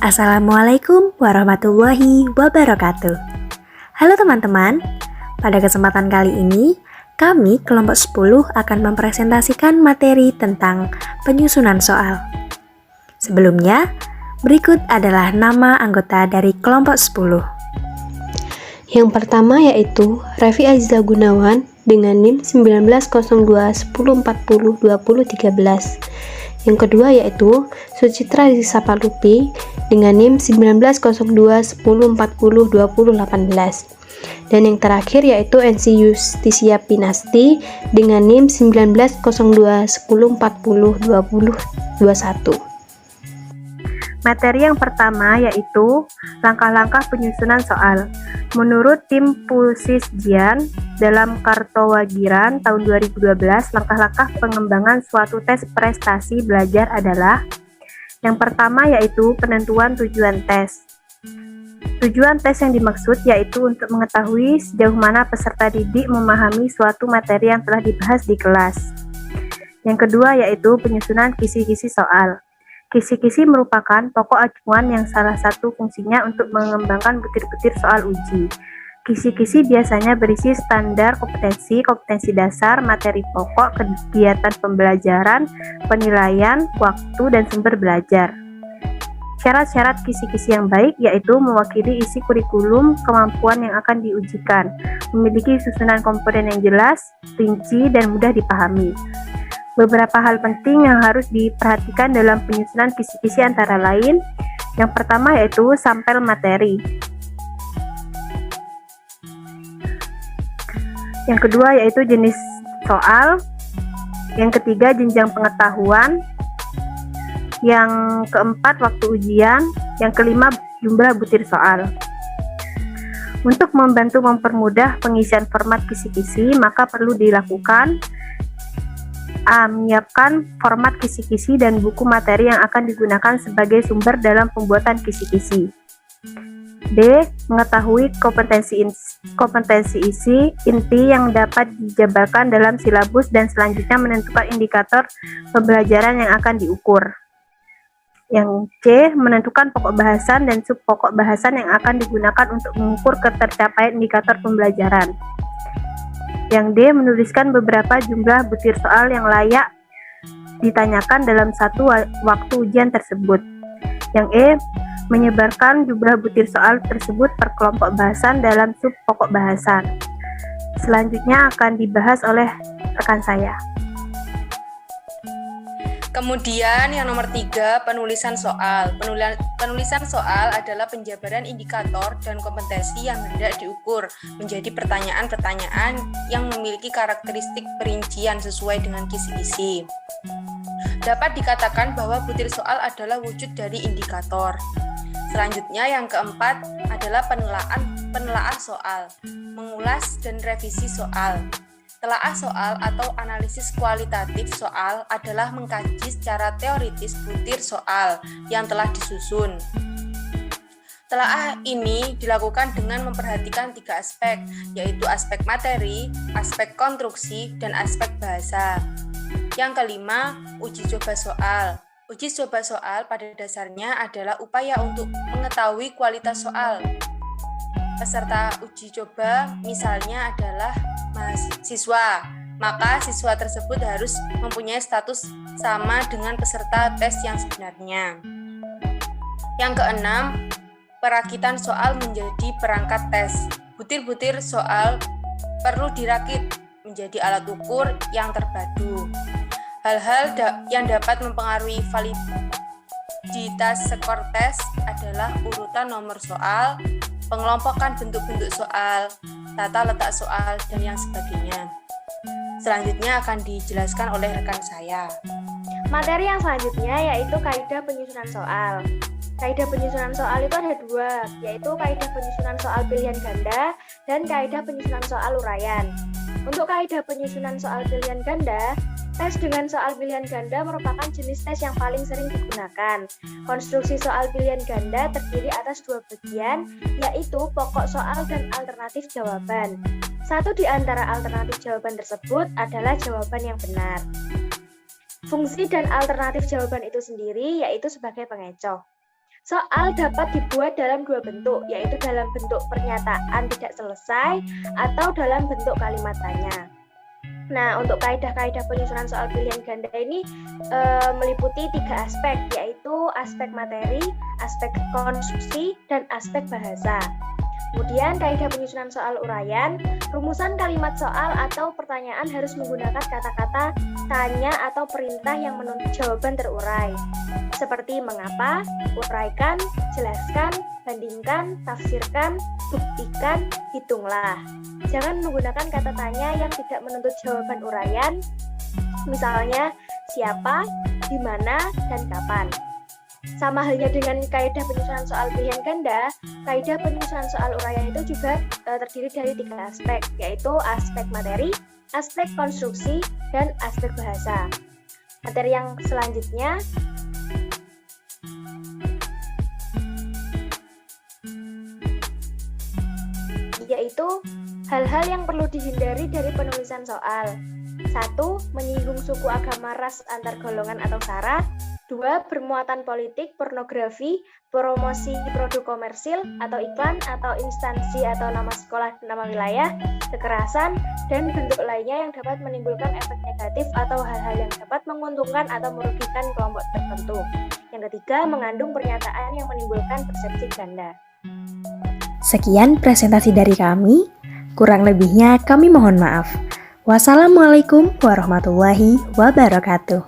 Assalamualaikum warahmatullahi wabarakatuh. Halo teman-teman, pada kesempatan kali ini kami kelompok 10 akan mempresentasikan materi tentang penyusunan soal. Sebelumnya, berikut adalah nama anggota dari kelompok 10. Yang pertama yaitu Raffi Aziza Gunawan dengan NIM 190210402013. Yang kedua yaitu Sucitra Risa Palupi dengan NIM 190210402018. Dan yang terakhir yaitu NC Justisia Pinasti dengan NIM 190210402021. Materi yang pertama yaitu langkah-langkah penyusunan soal. Menurut tim Pulsisjian dalam Kartowagiran tahun 2012, langkah-langkah pengembangan suatu tes prestasi belajar adalah: yang pertama yaitu penentuan tujuan tes. Tujuan tes yang dimaksud yaitu untuk mengetahui sejauh mana peserta didik memahami suatu materi yang telah dibahas di kelas. Yang kedua yaitu penyusunan kisi-kisi soal. Kisi-kisi merupakan pokok acuan yang salah satu fungsinya untuk mengembangkan butir-butir soal uji. Kisi-kisi biasanya berisi standar kompetensi, kompetensi dasar, materi pokok, kegiatan pembelajaran, penilaian, waktu, dan sumber belajar. Syarat-syarat kisi-kisi yang baik yaitu mewakili isi kurikulum, kemampuan yang akan diujikan, memiliki susunan komponen yang jelas, rinci, dan mudah dipahami. Beberapa hal penting yang harus diperhatikan dalam penyusunan kisi-kisi antara lain: yang pertama yaitu sampel materi. Yang kedua yaitu jenis soal. Yang ketiga jenjang pengetahuan. Yang keempat waktu ujian. Yang kelima jumlah butir soal. Untuk membantu mempermudah pengisian format kisi-kisi, maka perlu dilakukan menyiapkan format kisi-kisi dan buku materi yang akan digunakan sebagai sumber dalam pembuatan kisi-kisi. D. Mengetahui kompetensi isi inti yang dapat dijabarkan dalam silabus dan selanjutnya menentukan indikator pembelajaran yang akan diukur. Yang C. Menentukan pokok bahasan dan sub pokok bahasan yang akan digunakan untuk mengukur ketercapaian indikator pembelajaran. Yang D. Menuliskan beberapa jumlah butir soal yang layak ditanyakan dalam satu waktu ujian tersebut. Yang E. Menyebarkan jumlah butir soal tersebut per kelompok bahasan dalam sub pokok bahasan. Selanjutnya akan dibahas oleh rekan saya. Kemudian yang nomor 3, penulisan soal. Penulisan soal adalah penjabaran indikator dan kompetensi yang hendak diukur menjadi pertanyaan-pertanyaan yang memiliki karakteristik perincian sesuai dengan kisi-kisi. Dapat dikatakan bahwa butir soal adalah wujud dari indikator. Selanjutnya yang keempat adalah penelaah soal, mengulas dan revisi soal. Telaah soal atau analisis kualitatif soal adalah mengkaji secara teoritis butir soal yang telah disusun. Telaah ini dilakukan dengan memperhatikan 3 aspek, yaitu aspek materi, aspek konstruksi, dan aspek bahasa. Yang kelima, uji coba soal. Uji coba soal pada dasarnya adalah upaya untuk mengetahui kualitas soal. Peserta uji coba misalnya adalah mahasiswa, maka siswa tersebut harus mempunyai status sama dengan peserta tes yang sebenarnya. Yang keenam, perakitan soal menjadi perangkat tes. Butir-butir soal perlu dirakit menjadi alat ukur yang terpadu. Hal-hal yang dapat mempengaruhi validitas skor tes adalah urutan nomor soal, pengelompokan bentuk-bentuk soal, tata letak soal, dan yang sebagainya. Selanjutnya akan dijelaskan oleh rekan saya. Materi yang selanjutnya yaitu kaidah penyusunan soal. Kaidah penyusunan soal itu ada 2, yaitu kaidah penyusunan soal pilihan ganda dan kaidah penyusunan soal uraian. Untuk kaidah penyusunan soal pilihan ganda, tes dengan soal pilihan ganda merupakan jenis tes yang paling sering digunakan. Konstruksi soal pilihan ganda terdiri atas 2 bagian, yaitu pokok soal dan alternatif jawaban. Satu di antara alternatif jawaban tersebut adalah jawaban yang benar. Fungsi dan alternatif jawaban itu sendiri yaitu sebagai pengecoh. Soal dapat dibuat dalam dua bentuk, yaitu dalam bentuk pernyataan tidak selesai atau dalam bentuk kalimat tanya. Nah, untuk kaidah-kaidah penyusunan soal pilihan ganda ini meliputi 3 aspek, yaitu aspek materi, aspek konstruksi, dan aspek bahasa. Kemudian kaidah penyusunan soal uraian, rumusan kalimat soal atau pertanyaan harus menggunakan kata-kata tanya atau perintah yang menuntut jawaban terurai. Seperti mengapa, uraikan, jelaskan, bandingkan, tafsirkan, buktikan, hitunglah. Jangan menggunakan kata tanya yang tidak menuntut jawaban uraian, misalnya siapa, di mana, dan kapan. Sama halnya dengan kaidah penyusunan soal pilihan ganda, kaidah penyusunan soal uraian itu juga terdiri dari 3 aspek, yaitu aspek materi, aspek konstruksi, dan aspek bahasa. Materi yang selanjutnya yaitu hal-hal yang perlu dihindari dari penulisan soal. 1. Menyinggung suku, agama, ras, antar golongan atau sara. 2. Bermuatan politik, pornografi, promosi produk komersil atau iklan atau instansi atau nama sekolah, nama wilayah, kekerasan, dan bentuk lainnya yang dapat menimbulkan efek negatif atau hal-hal yang dapat menguntungkan atau merugikan kelompok tertentu. Yang ketiga, mengandung pernyataan yang menimbulkan persepsi ganda. Sekian presentasi dari kami, kurang lebihnya kami mohon maaf. Wassalamualaikum warahmatullahi wabarakatuh.